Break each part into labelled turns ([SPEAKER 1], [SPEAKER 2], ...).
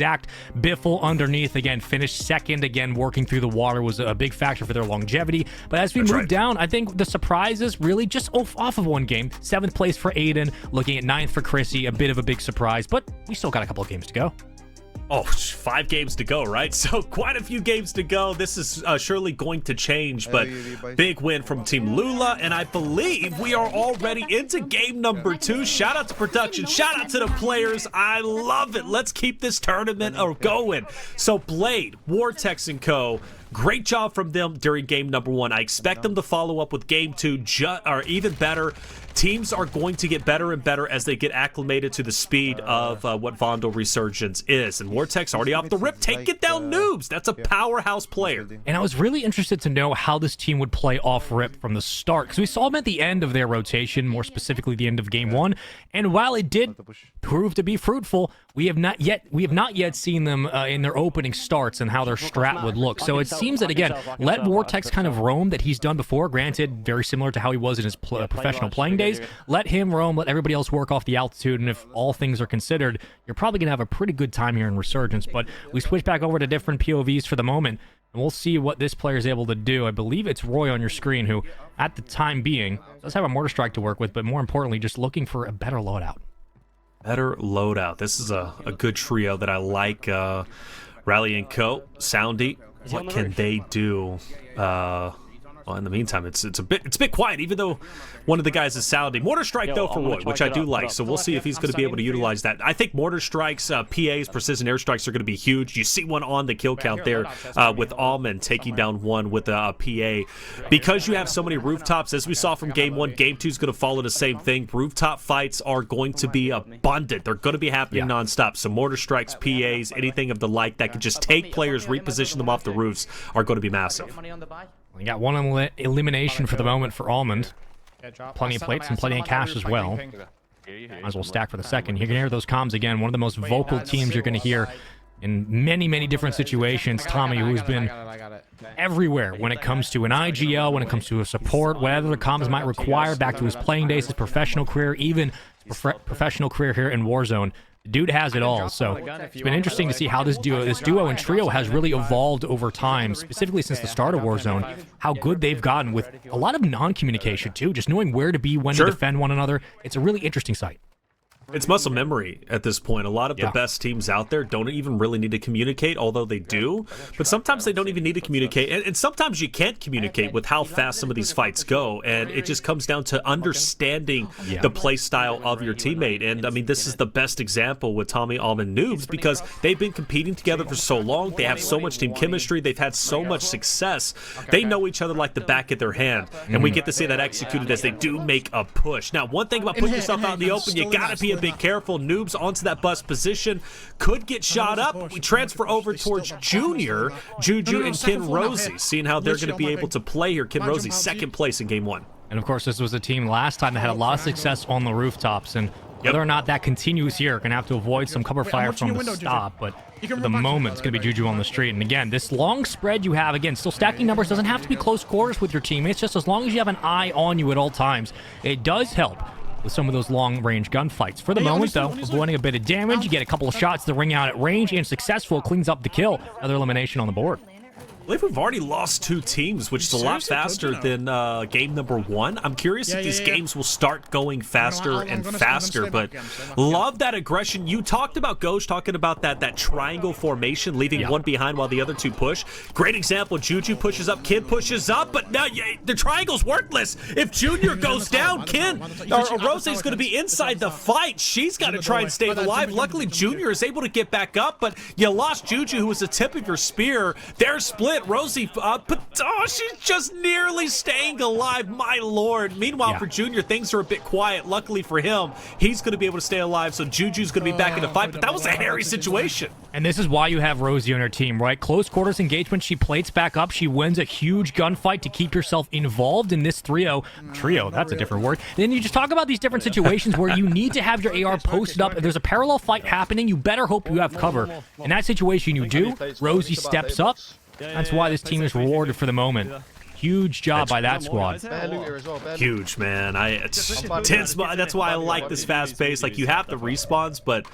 [SPEAKER 1] stacked. Biffle underneath, again, finished second. Again, working through the water was a big factor for their longevity. But as we move down, I think the surprise is really just off of one game. 7th place for Aydan, looking at 9th for Chrissy, a bit of a big surprise, but we still got a couple of games to go.
[SPEAKER 2] Oh, 5 games to go, right? So quite a few games to go. This is surely going to change, but big win from Team Lula, and I believe we are already into game number 2. Shout out to production, shout out to the players. I love it. Let's keep this tournament going. So Blade, Vortex & Co., great job from them during game number 1. I expect them to follow up with game 2, or even better. Teams are going to get better and better as they get acclimated to the speed of what Vondel Resurgence is. And Vortex already off the rip, taking down Noobs. That's a powerhouse player.
[SPEAKER 1] And I was really interested to know how this team would play off rip from the start, because we saw them at the end of their rotation, more specifically the end of game 1. And while it did prove to be fruitful, we have not yet seen them in their opening starts and how their strat would look. So it seems that, again, let Vortex kind of roam that he's done before. Granted, very similar to how he was in his professional playing days. Let him roam, let everybody else work off the altitude, and if all things are considered, you're probably going to have a pretty good time here in Resurgence. But we switch back over to different POVs for the moment, and we'll see what this player is able to do. I believe it's Roy on your screen, who, at the time being, does have a Mortar Strike to work with, but more importantly, just looking for a better loadout.
[SPEAKER 2] Better loadout. This is a good trio that I like. Rally & Co., Soundy, what can they do? Well, in the meantime, it's a bit quiet, even though one of the guys is sounding. Mortar Strike, though, for Roy, which I do like, so we'll see if he's going to be able to utilize that. I think Mortar Strikes, PAs, Precision Airstrikes are going to be huge. You see one on the kill count there with Almond taking down one with a PA. Because you have so many rooftops, as we saw from Game 1, Game 2 is going to follow the same thing. Rooftop fights are going to be abundant. They're going to be happening nonstop. So Mortar Strikes, PAs, anything of the like that could just take players, reposition them off the roofs are going to be massive.
[SPEAKER 1] We got one elimination for the moment for Almond. Plenty of plates and plenty of cash as well. Might as well stack for the second. You can hear those comms again. One of the most vocal teams you're going to hear in many, many different situations. Tommy, who's been everywhere when it comes to an IGL, when it comes to a support, whatever the comms might require, back to his playing days, his professional career, even professional career here in Warzone. The dude has it all, so it's been interesting to see how this duo and trio has really evolved over time, specifically since the start of Warzone, how good they've gotten with a lot of non-communication too, just knowing where to be, when to defend one another. It's a really interesting sight.
[SPEAKER 2] It's muscle memory at this point. A lot of the best teams out there don't even really need to communicate, although they do. But sometimes they don't even need to communicate. And sometimes you can't communicate with how fast some of these fights go. And it just comes down to understanding the play style of your teammate. And, I mean, this is the best example with Tommy, Almond, Noobs, because they've been competing together for so long. They have so much team chemistry. They've had so much success. They know each other like the back of their hand. And we get to see that executed as they do make a push. Now, one thing about putting yourself out in the open, you got to be a bit careful. Noobs onto that bus position, could get shot up. We transfer over towards Junior, Juju, and Ken Rosie, seeing how they're going to be able to play here. Ken Rosie, second place in game 1.
[SPEAKER 1] And of course, this was a team last time that had a lot of success on the rooftops, and whether or not that continues here, going to have to avoid some cover fire from the stop, but for the moment, it's going to be Juju on the street. And again, this long spread you have, again, still stacking numbers, doesn't have to be close quarters with your teammates, just as long as you have an eye on you at all times. It does help with some of those long-range gunfights. For the moment, though, avoiding a bit of damage, you get a couple of shots to ring out at range, and successful cleans up the kill. Another elimination on the board.
[SPEAKER 2] I believe we've already lost 2 teams, which is a lot faster than game number 1. I'm curious if these games will start going faster and faster, but love that aggression. You talked about Ghost, talking about that triangle formation, leaving one behind while the other 2 push. Great example. Juju pushes up, Kid pushes up, but now the triangle's worthless. If Junior goes down, Rosie's going to be inside the fight. She's got to try and stay alive. Luckily, Junior is able to get back up, but you lost Juju, who was the tip of your spear. They're split. Rosie, she's just nearly staying alive, my lord. Meanwhile, for Junior, things are a bit quiet. Luckily for him, he's going to be able to stay alive, so Juju's going to be back in the fight, but that was a hairy situation.
[SPEAKER 1] And this is why you have Rosie on her team, right? Close quarters engagement, she plates back up, she wins a huge gunfight to keep yourself involved in this trio, that's a different word. Then you just talk about these different situations where you need to have your AR posted up. If there's a parallel fight happening, you better hope you have cover. In that situation, you do. Rosie steps up. That's why this team is rewarded for the moment. Huge job by that squad.
[SPEAKER 2] Huge, man. That's why I like this fast pace. Like, you have the respawns, but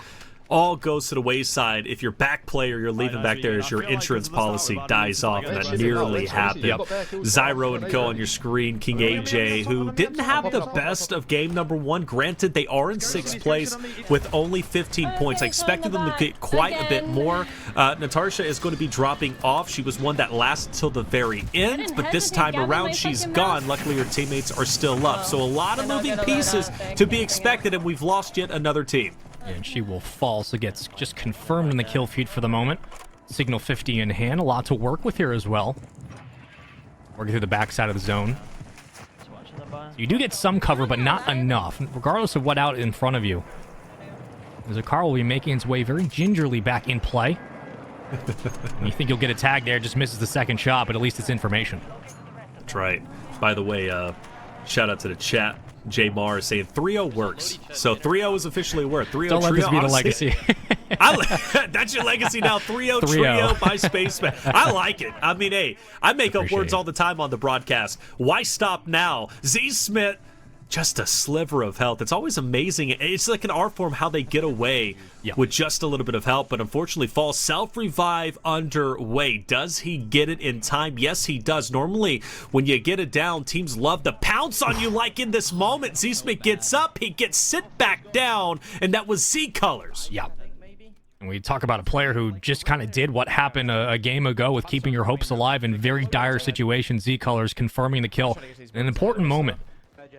[SPEAKER 2] all goes to the wayside if your back player you're leaving back there as your insurance policy dies off, and that nearly happened. Zyro and Co on your screen, King AJ, who didn't have the best of game number 1. Granted, they are in 6th place with only 15 points. I expected them to get quite a bit more. Natasha is going to be dropping off. She was one that lasted till the very end, but this time around she's gone. Luckily, her teammates are still up. So a lot of moving pieces to be expected, and we've lost yet another team.
[SPEAKER 1] And she will fall, so gets just confirmed in the kill feed for the moment. Signal 50 in hand, a lot to work with here as well. Working through the backside of the zone. So you do get some cover, but not enough, regardless of what out in front of you. As a car will be making its way very gingerly back in play. And you think you'll get a tag there, just misses the second shot, but at least it's information.
[SPEAKER 2] That's right. By the way, shout out to the chat. J Mar saying 3-0 works. So 3-0 is officially a word. 3-0
[SPEAKER 1] Don't let this be the legacy.
[SPEAKER 2] That's your legacy now. 3-0 trio by Spaceman. I like it. I mean, hey, I make up words all the time on the broadcast. Why stop now? Z Smith, just a sliver of health. It's always amazing. It's like an art form how they get away with just a little bit of help, but unfortunately falls. Self-revive underway. Does he get it in time? Yes, he does. Normally, when you get it down, teams love to pounce on you like in this moment. Z-Smith gets up, he gets sit back down, and that was Z-Colors.
[SPEAKER 1] Yeah. And we talk about a player who just kind of did what happened a game ago with keeping your hopes alive in very dire situations. Z-Colors confirming the kill. An important moment.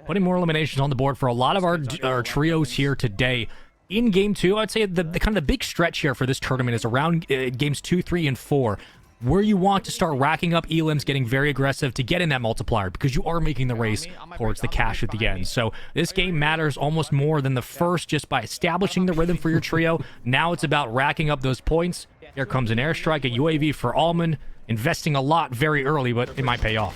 [SPEAKER 1] Putting more eliminations on the board for a lot of our trios here today. In Game 2, I'd say the kind of the big stretch here for this tournament is around Games 2, 3, and 4, where you want to start racking up elims, getting very aggressive to get in that multiplier, because you are making the race towards the cash at the end. So this game matters almost more than the first, just by establishing the rhythm for your trio. Now it's about racking up those points. Here comes an airstrike, a UAV for Almond. Investing a lot very early, but it might pay off.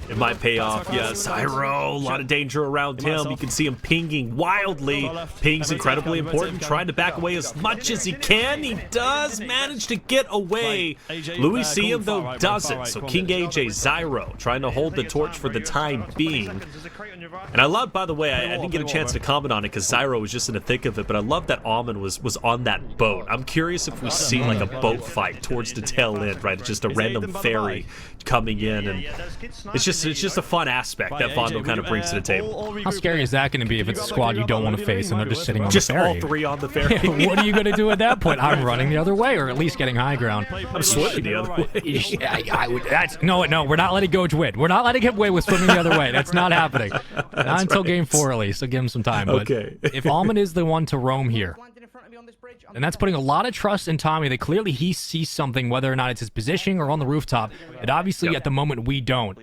[SPEAKER 2] It might pay off, yes. Zyro, a lot of danger around him. You can see him pinging wildly. Ping's incredibly important, trying to back away as much as he can. He does manage to get away. Louis see him, though, doesn't. So King AJ, Zyro, trying to hold the torch for the time being. And I love, by the way, I didn't get a chance to comment on it because Zyro was just in the thick of it, but I love that Almond was on that boat. I'm curious if we see like a boat fight towards the tail end, right? Just a random ferry coming in, and it's just a fun aspect that Vondel kind of brings to the table.
[SPEAKER 1] How scary is that going to be if it's a squad you don't want to face and they're just sitting on the ferry?
[SPEAKER 2] Just all 3 on the ferry.
[SPEAKER 1] What are you going to do at that point? I'm running the other way, or at least getting high ground.
[SPEAKER 2] I'm swimming the other way.
[SPEAKER 1] No, we're not letting Goj win. We're not letting him win with swimming the other way. That's not happening. Not until Game 4 at least, so give him some time. But if Almond is the one to roam here, and that's putting a lot of trust in Tommy, that clearly he sees something, whether or not it's his positioning or on the rooftop, that obviously at the moment we don't.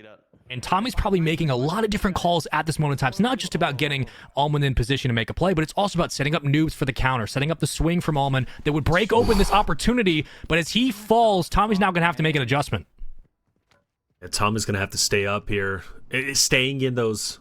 [SPEAKER 1] And Tommy's probably making a lot of different calls at this moment in time. It's not just about getting Almond in position to make a play, but it's also about setting up noobs for the counter, setting up the swing from Almond that would break open this opportunity. But as he falls, Tommy's now going to have to make an adjustment.
[SPEAKER 2] Yeah, Tommy's going to have to stay up here. Staying in those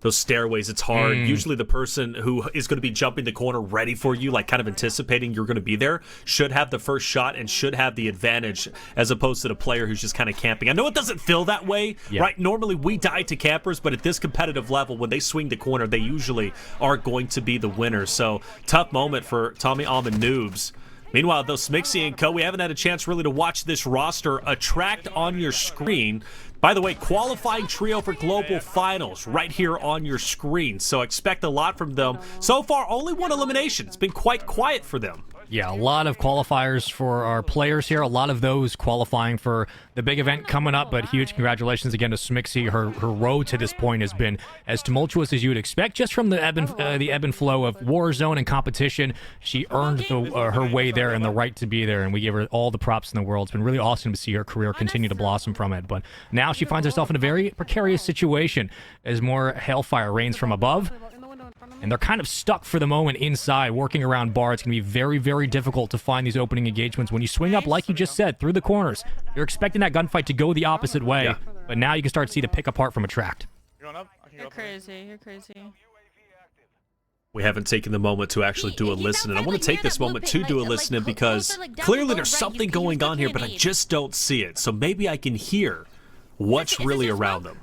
[SPEAKER 2] stairways, it's hard. Usually the person who is going to be jumping the corner ready for you, like kind of anticipating you're going to be there, should have the first shot and should have the advantage, as opposed to the player who's just kind of camping. I know it doesn't feel that way, right? Normally we die to campers, but at this competitive level, when they swing the corner, they usually are going to be the winners. So tough moment for Tommy Almond noobs. Meanwhile, though, Smixy and Co., we haven't had a chance really to watch this roster. Attract on your screen. By the way, qualifying trio for global finals right here on your screen. So expect a lot from them. So far, only 1 elimination. It's been quite quiet for them.
[SPEAKER 1] Yeah, a lot of qualifiers for our players here. A lot of those qualifying for the big event coming up, but huge congratulations again to Smixy. Her road to this point has been as tumultuous as you would expect, just from the ebb and flow of Warzone and competition. She earned her way there and the right to be there, and we give her all the props in the world. It's been really awesome to see her career continue to blossom from it, but now she finds herself in a very precarious situation as more hellfire rains from above. And they're kind of stuck for the moment inside, working around bar. It's going to be very, very difficult to find these opening engagements. When you swing up, like you just said, through the corners, you're expecting that gunfight to go the opposite way. But now you can start to see the pick apart from Attract.
[SPEAKER 3] You're crazy. You're crazy.
[SPEAKER 2] We haven't taken the moment to actually do a listen, and I want to take this moment to do a listen because clearly there's something going on here, but I just don't see it. So maybe I can hear what's really around them.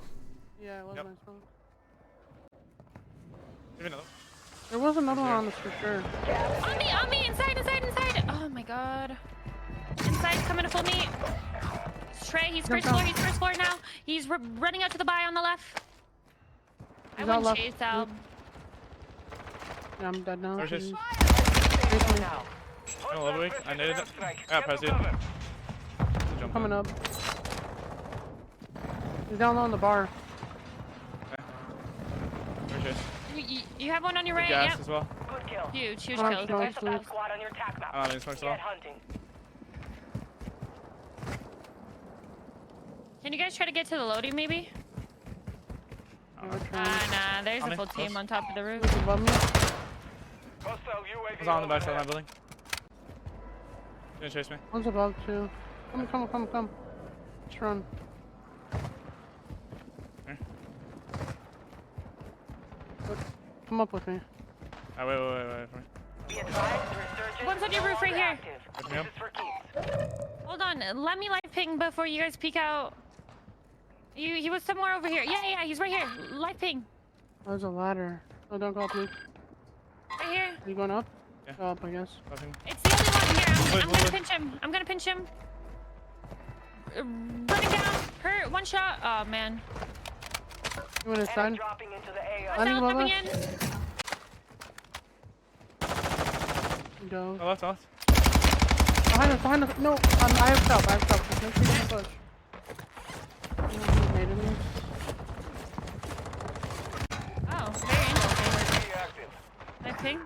[SPEAKER 4] There was another one on this for sure.
[SPEAKER 3] On me, inside. god. Inside, coming to full meet. Trey, he's first floor. He's first floor now. He's running out to the buy on the left. I wouldn't chase out.
[SPEAKER 4] Yeah, I'm dead now.
[SPEAKER 5] I needed it. Yeah, press it.
[SPEAKER 4] Coming up. He's down low on the bar.
[SPEAKER 5] Okay.
[SPEAKER 3] You have one on your right,
[SPEAKER 5] gas
[SPEAKER 3] yep.
[SPEAKER 5] as well.
[SPEAKER 3] Huge kill.
[SPEAKER 4] Squad on your attack map.
[SPEAKER 5] I'm in smoke as well.
[SPEAKER 3] Can you guys try to get to the loading, maybe? Nah, there's a full team on top of the roof.
[SPEAKER 4] Above me.
[SPEAKER 5] He's on the backside of my building. Gonna chase me.
[SPEAKER 4] One's above too. Come. Let's run. Come up with me.
[SPEAKER 5] Wait for me.
[SPEAKER 3] One's on your roof right here.
[SPEAKER 5] Pick me up.
[SPEAKER 3] Hold on, let me live ping before you guys peek out. He was somewhere over here. Yeah, he's right here. Live ping.
[SPEAKER 4] There's a ladder. Oh, don't go up, Luke.
[SPEAKER 3] Right here.
[SPEAKER 4] Are you going up?
[SPEAKER 5] Yeah.
[SPEAKER 4] Go up, I guess.
[SPEAKER 3] It's the only one here. I'm gonna pinch him. I'm gonna pinch him. Running down. Hurt. One shot. Oh man.
[SPEAKER 4] You want his side?
[SPEAKER 3] Dropping in.
[SPEAKER 4] Go.
[SPEAKER 5] Left.
[SPEAKER 4] Behind us. No, I have stealth. Just make sure you don't push.
[SPEAKER 3] Oh, very interesting. Live ping.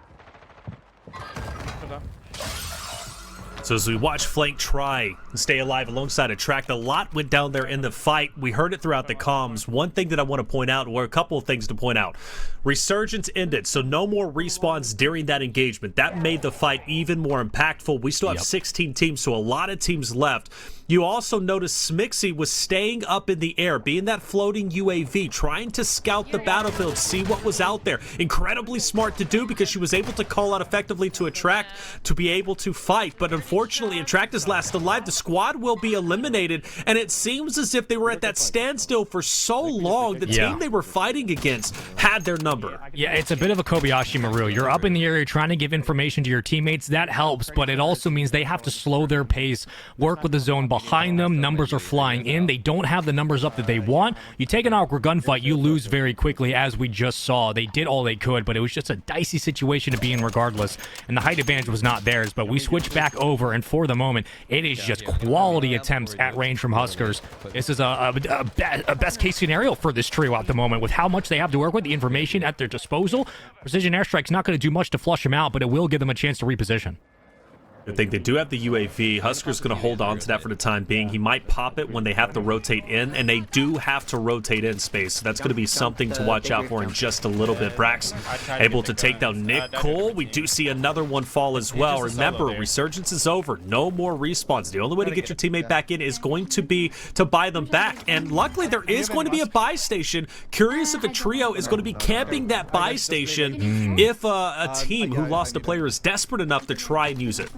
[SPEAKER 2] So as we watch Flank try and stay alive alongside a track, a lot went down there in the fight. We heard it throughout the comms. One thing that I want to point out, or a couple of things to point out. Resurgence ended, so no more respawns during that engagement. That made the fight even more impactful. We still have 16 teams, so a lot of teams left. You also noticed Smixy was staying up in the air, being that floating UAV, trying to scout the battlefield, see what was out there. Incredibly smart to do because she was able to call out effectively to Attract to be able to fight. But unfortunately, Attract is last alive. The squad will be eliminated, and it seems as if they were at that standstill for so long. The team they were fighting against had their number.
[SPEAKER 1] Yeah, it's a bit of a Kobayashi Maru. You're up in the area trying to give information to your teammates. That helps, but it also means they have to slow their pace, work with the zone behind them. Numbers are flying in. They don't have the numbers up that they want. You take an awkward gunfight, you lose very quickly, as we just saw. They did all they could, but it was just a dicey situation to be in regardless, and the height advantage was not theirs. But we switch back over, and for the moment, it is just quality attempts at range from Huskerrs. This is a best case scenario for this trio at the moment, with how much they have to work with, the information at their disposal. Precision airstrike's not going to do much to flush them out, but it will give them a chance to reposition.
[SPEAKER 2] I think they do have the UAV. Huskerrs going to hold on to that for the time being. He might pop it when they have to rotate in, and they do have to rotate in space. So that's going to be something to watch out for in just a little bit. Brax able to take down Nick Cole. We do see another one fall as well. Remember, Resurgence is over. No more respawns. The only way to get your teammate back in is going to be to buy them back. And luckily, there is going to be a buy station. Curious if a trio is going to be camping that buy station if a team who lost a player is desperate enough to try and use it.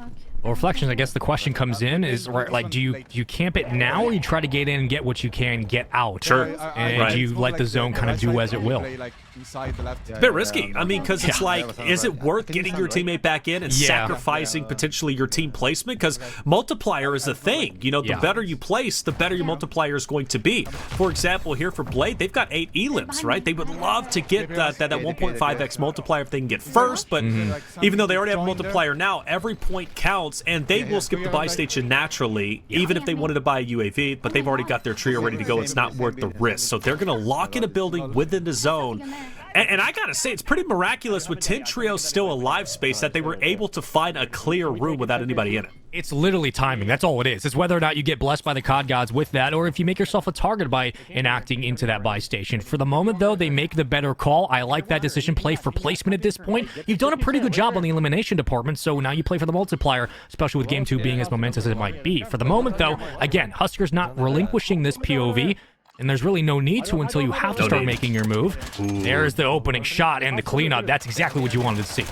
[SPEAKER 1] Well, Reflections, I guess the question comes in is, like, do you camp it now, or you try to get in and get what you can get out?
[SPEAKER 2] Sure.
[SPEAKER 1] And do you let the zone kind of do as it will?
[SPEAKER 2] A bit risky. I mean, because it's like, is it worth getting your teammate back in and sacrificing potentially your team placement? Because multiplier is a thing. You know, the better you place, the better your multiplier is going to be. For example, here for Blade, they've got 8 elims, right? They would love to get that 1.5x multiplier if they can get first, but even though they already have a multiplier now, every point counts, and they will skip the buy station naturally, even if they wanted to buy a UAV, but they've already got their trio ready to go. It's not worth the risk. So they're going to lock in a building within the zone. And I gotta say, it's pretty miraculous with 10 trios still alive space that they were able to find a clear room without anybody in it.
[SPEAKER 1] It's literally timing. That's all it is. It's whether or not you get blessed by the COD gods with that, or if you make yourself a target by enacting into that buy station. For the moment, though, they make the better call. I like that decision. Play for placement at this point. You've done a pretty good job on the elimination department, so now you play for the multiplier, especially with Game 2 being as momentous as it might be. For the moment, though, again, Huskerrs not relinquishing this POV. And there's really no need to until you have to start making your move. There's the opening shot and the cleanup. That's exactly what you wanted to see.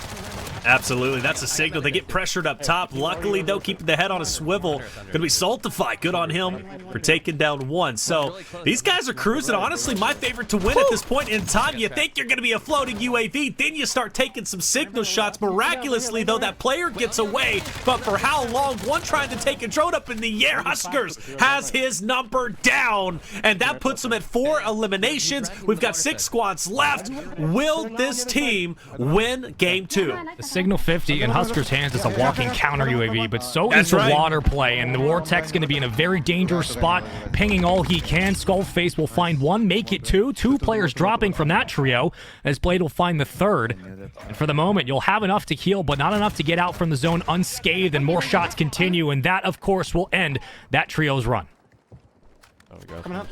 [SPEAKER 2] Absolutely, that's a signal. They get pressured up top. Luckily, though, keeping the head on a swivel. Going to be Saltify. Good on him for taking down one. So these guys are cruising. Honestly, my favorite to win at this point in time. You think you're going to be a floating UAV, then you start taking some signal shots. Miraculously, though, that player gets away. But for how long? One trying to take a drone up in the air. Huskerrs has his number down, and that puts him at 4 eliminations. We've got 6 squads left. Will this team win game 2?
[SPEAKER 1] The Signal 50 in Huskerrs' hands is a walking counter UAV, but so is the water play, and the Vortex going to be in a very dangerous spot, pinging all he can. Skullface will find one, make it 2. 2 players dropping from that trio, as Blade will find the 3rd. And for the moment, you'll have enough to heal, but not enough to get out from the zone unscathed, and more shots continue, and that, of course, will end that trio's run.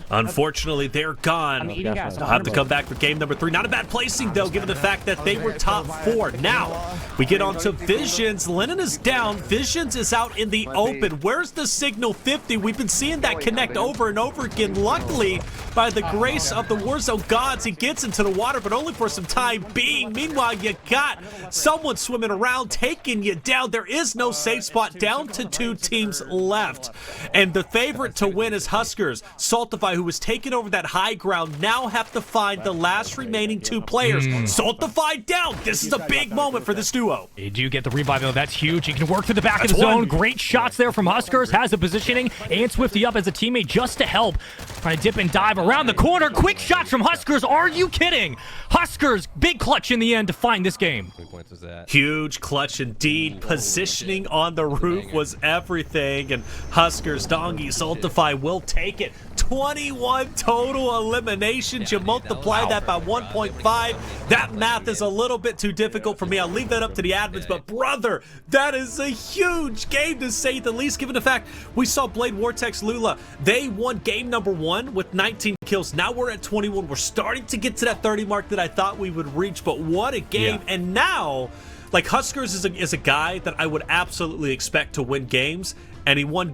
[SPEAKER 2] Unfortunately, they're gone. They'll have to come back for game number 3. Not a bad placing, though, given the fact that they were top 4. Now, we get on to Visions. Lennon is down. Visions is out in the open. Where's the Signal 50? We've been seeing that connect over and over again. Luckily, by the grace of the Warzone gods, he gets into the water, but only for some time being. Meanwhile, you got someone swimming around, taking you down. There is no safe spot. Down to 2 teams left. And the favorite to win is Huskerrs. Saltify, who was taking over that high ground, now have to find the last remaining 2 players. Saltify down. This is a big moment for this duo.
[SPEAKER 1] They do get the revive, though. That's huge. He can work to the back of the zone. Great shots there from Huskerrs. Has the positioning. And Swifty up as a teammate just to help. Trying to dip and dive around the corner. Quick shots from Huskerrs. Are you kidding? Huskerrs, big clutch in the end to find this game.
[SPEAKER 2] Huge clutch indeed. Positioning on the roof was everything. And Huskerrs, Dongi, Saltify will take it. 21 total eliminations. You multiply that by 1.5. That math is a little bit too difficult for me. I'll leave that up to the admins. But brother, that is a huge game to say the least, given the fact we saw Blade, Vortex, Lula. They won game number 1 with 19 kills. Now we're at 21. We're starting to get to that 30 mark that I thought we would reach. But what a game. Yeah. And now, like, Huskerrs is a guy that I would absolutely expect to win games. And he won